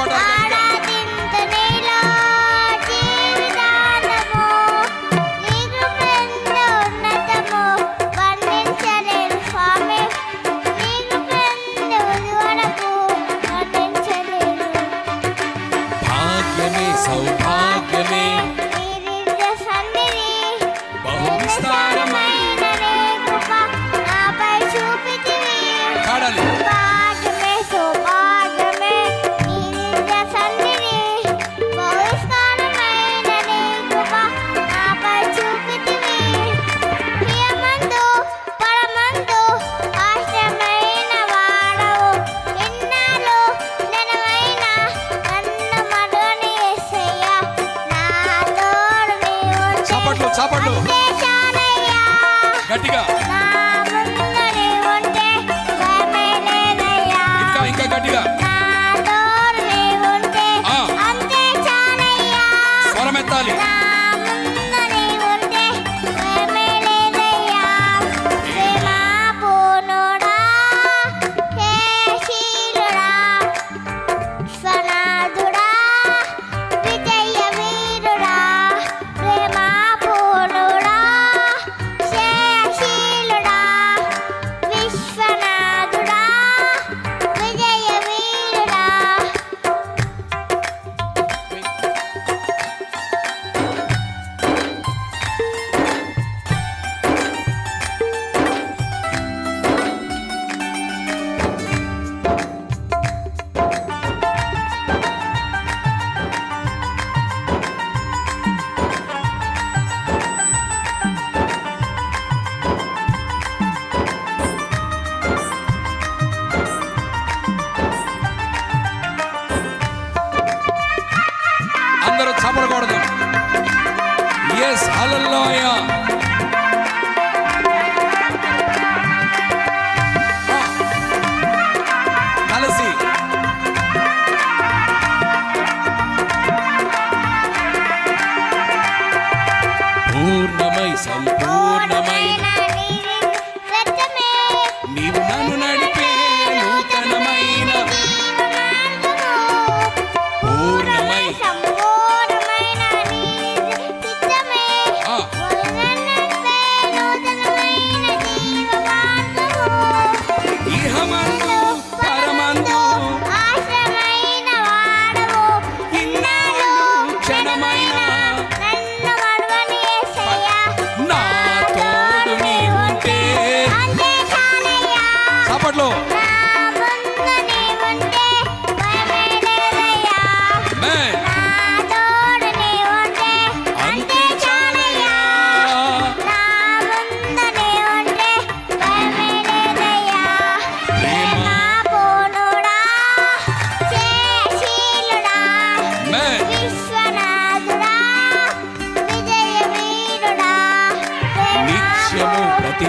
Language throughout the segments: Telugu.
కొట్టాలి. భాగ్యమే సౌభాగ్యమే బహు విస్తారమైన పాడాలి. చాపట్లు గట్టిగా ఇంకా గట్టిగా స్వరమెత్తాలి. అందరూ చప్పట్లు కొడదాం. yes hallelujah. కలిసి పూర్ణమై సంపూర్ణమై నీవు నన్ను నడిపే నూతనమైన పూర్ణమై ఇహమందు పరమందు ఇన్నాళ్ళు క్షణమైన నా తోడు నీవుంటే చప్పట్లు.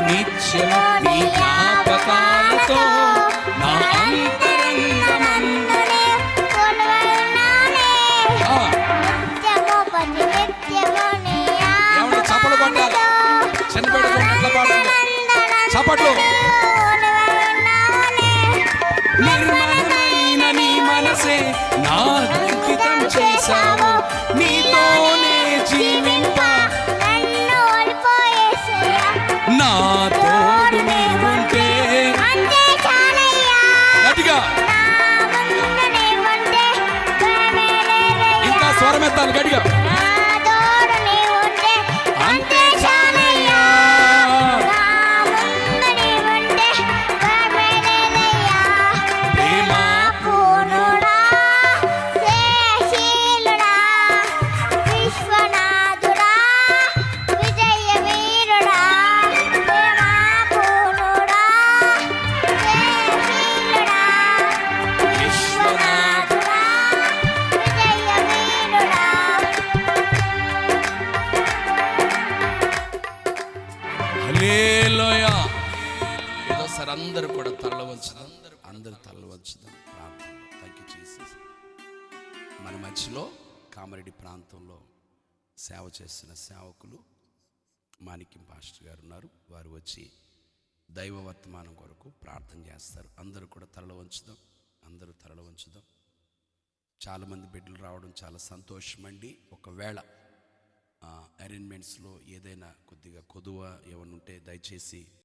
నిత్యము నీ జ్ఞాపకాలతో నా అంతరంగమందునే ఏమన్నా చప్పట్లు కొట్టాలి. చిన్నపేట కొట్టినట్ల పాడండి. చప్పట్లు. నిర్మలమైన నీ మనసే నా అంకితం చేశావు, నీతోనే జీవింప నా తోడు నీవుంటే గట్టిగా ఇంకా స్వరమెత్తాలి గట్టిగా. అంతే చాలయ్యా ప్రేమ పూర్ణుడా విశ్వనాథుడా విజయ వీరుడా హల్లెలూయా. ఏదోసారి అందరూ కూడా తలలు వంచుదాం. అందరూ తలలు వంచుదాం ప్రార్థనలో. Thank you Jesus. మన మధ్యలో కామారెడ్డి ప్రాంతంలో సేవ చేస్తున్న సేవకులు మాణిక్యం పాస్టర్ గారు ఉన్నారు. వారు వచ్చి దైవ వర్తమానం కొరకు ప్రార్థన చేస్తారు. అందరూ కూడా తలలు వంచుదాం. అందరూ తలలు వంచుదాం. చాలామంది బిడ్డలు రావడం చాలా సంతోషం అండి. ఒకవేళ అరేంజ్మెంట్స్లో ఏదైనా కొద్దిగా కొదువ ఏమైనా ఉంటే దయచేసి